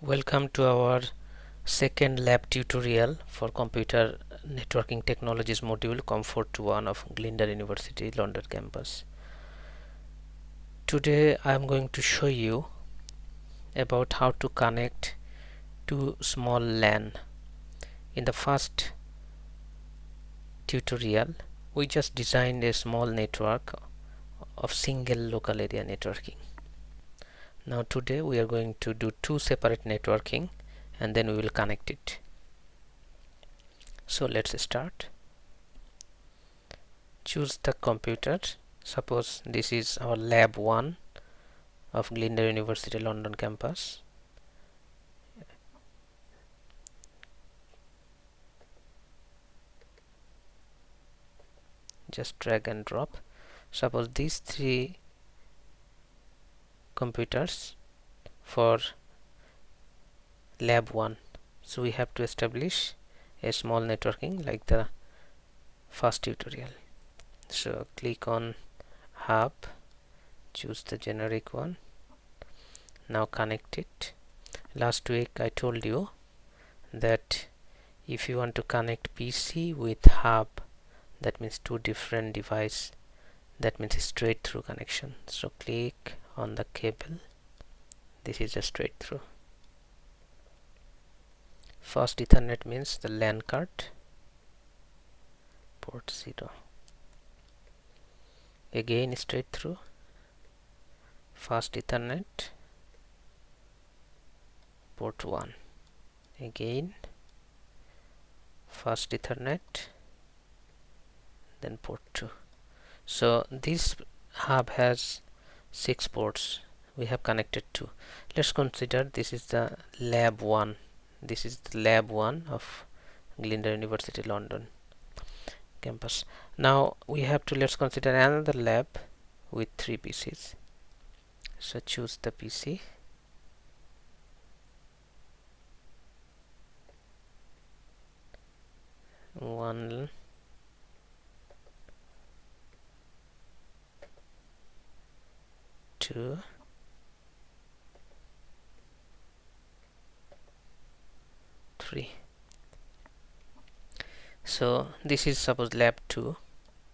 Welcome to our second lab tutorial for Computer Networking Technologies module COM421 of Glyndon University London campus. Today I am going to show you about how to connect two small LAN. In the first tutorial we just designed a small network of single local area networking. Now today we are going to do two separate networking and then we will connect it. So let's start. Choose the computer. Suppose this is our lab 1 of Glyndon University London campus. Just drag and drop. Suppose these three computers for lab 1. So we have to establish a small networking like the first tutorial. So click on hub, choose the generic one. Now connect it. Last week I told you that if you want to connect PC with hub, that means two different devices, that means a straight through connection. So click on the cable. This is a straight through. First Ethernet means the LAN card, port 0. Again straight through. First Ethernet, port 1. Again first Ethernet, then port 2. So this hub has 6 ports. We have connected 2. Let's consider this is the lab 1. This is the lab 1 of Glyndon University London campus. Now we have to let's consider another lab with 3 PCs. So choose the PC. One, two, three. So this is suppose lab 2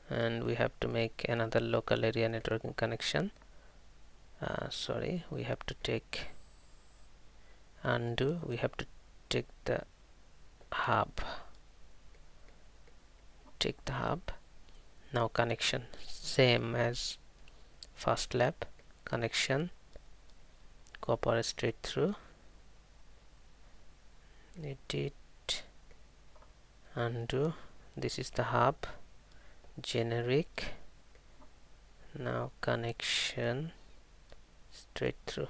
and we have to make another local area networking connection. Sorry, we have to take undo. We have to take the hub. Take the hub. Now connection same as first lab. Connection copper straight through. Edit, undo. This is the hub, generic. Now connection straight through.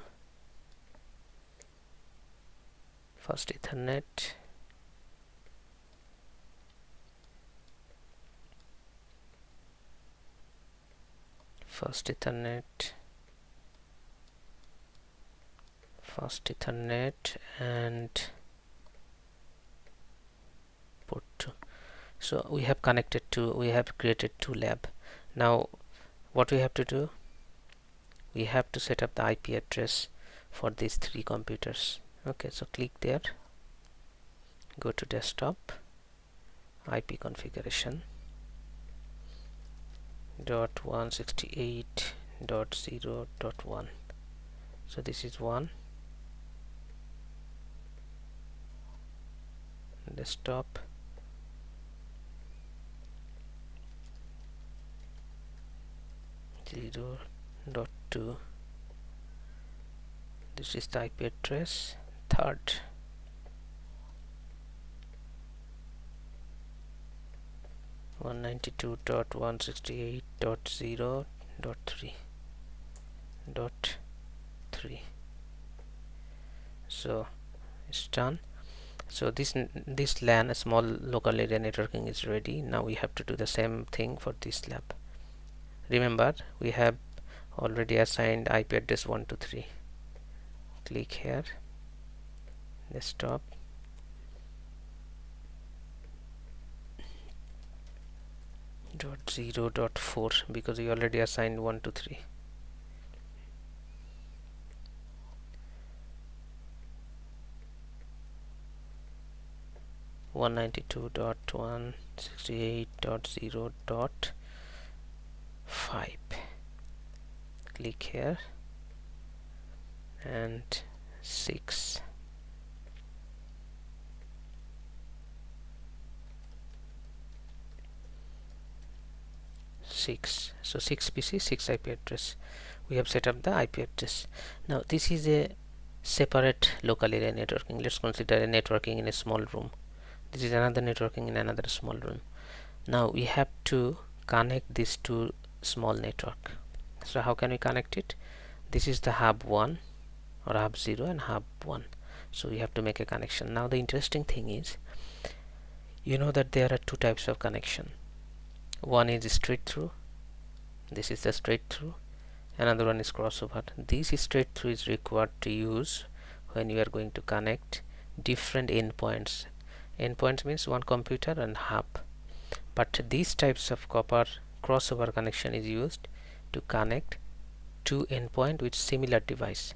First Ethernet, first Ethernet, first Ethernet and port 2. So we have connected to, we have created 2 lab. Now what we have to do, we have to set up the IP address for these 3 computers. Okay, so click there, go to desktop, IP configuration .168.0.1. so this is 1, desktop, .2. This is the IP address. Third, one 192.168.0.3. So it's done. So this LAN, a small local area networking, is ready. Now we have to do the same thing for this lab. Remember, we have already assigned IP address 1 to 3. Click here, desktop, .0.4 because we already assigned 1 to 3. 192.168.0.5. Click here and 6. So 6 PC, 6 IP address. We have set up the IP address. Now this is a separate local area networking. Let's consider a networking in a small room. This is another networking in another small room. Now we have to connect these two small network. So how can we connect it? This is the hub 1 or hub 0 and hub 1. So we have to make a connection. Now the interesting thing is, you know that there are two types of connection. One is straight through. This is the straight through. Another one is crossover. This straight through is required to use when you are going to connect different endpoints. Endpoints means one computer and hub. But these types of copper crossover connection is used to connect two endpoint with similar device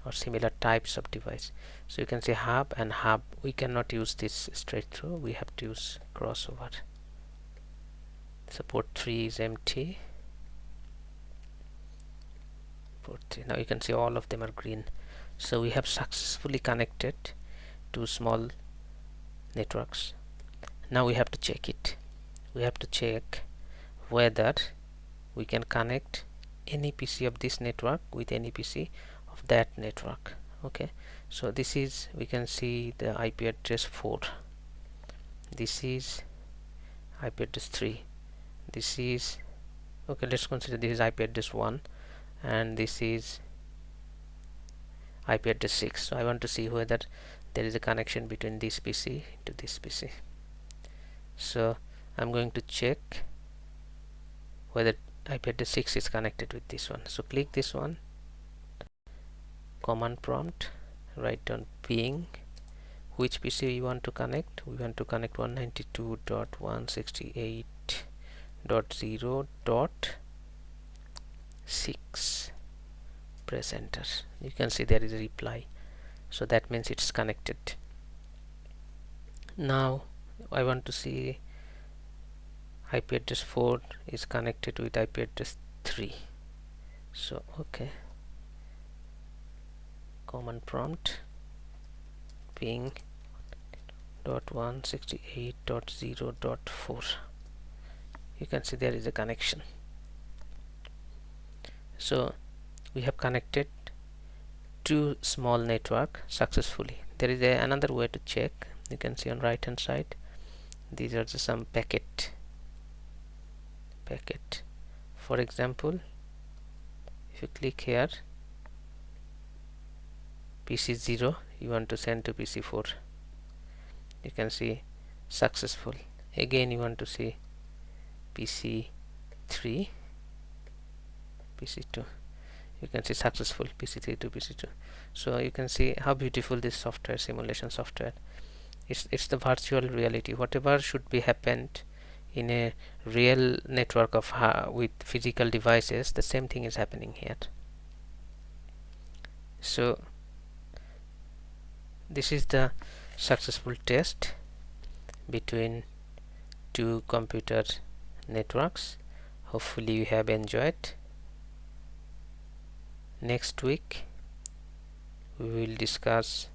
or similar types of device. So you can say hub and hub. We cannot use this straight through. We have to use crossover. So port 3 is empty. Port 3. Now you can see all of them are green. So we have successfully connected two small networks. Now we have to check it. We have to check whether we can connect any PC of this network with any PC of that network. Okay, so this is, we can see the IP address 4. This is IP address 3. This is, okay, let's consider this is IP address 1 and this is IP address 6. So I want to see whether there is a connection between this PC to this PC. So I'm going to check whether IP address 6 is connected with this one. So click this one, command prompt, write down ping which PC we want to connect. We want to connect 192.168.0.6. press enter. You can see there is a reply, so that means it's connected. Now I want to see IP address 4 is connected with IP address 3. So okay, command prompt ping .168.0.4. you can see there is a connection. So we have connected two small network successfully. There is another way to check. You can see on right hand side, these are just some packet. For example, if you click here, PC 0 you want to send to PC 4, you can see successful. Again you want to see PC 3, PC 2, you can see successful, PC 3 to PC 2. So you can see how beautiful this software, simulation software. It's the virtual reality. Whatever should be happened in a real network of with physical devices, the same thing is happening here. So this is the successful test between two computer networks. Hopefully you have enjoyed. Next week we will discuss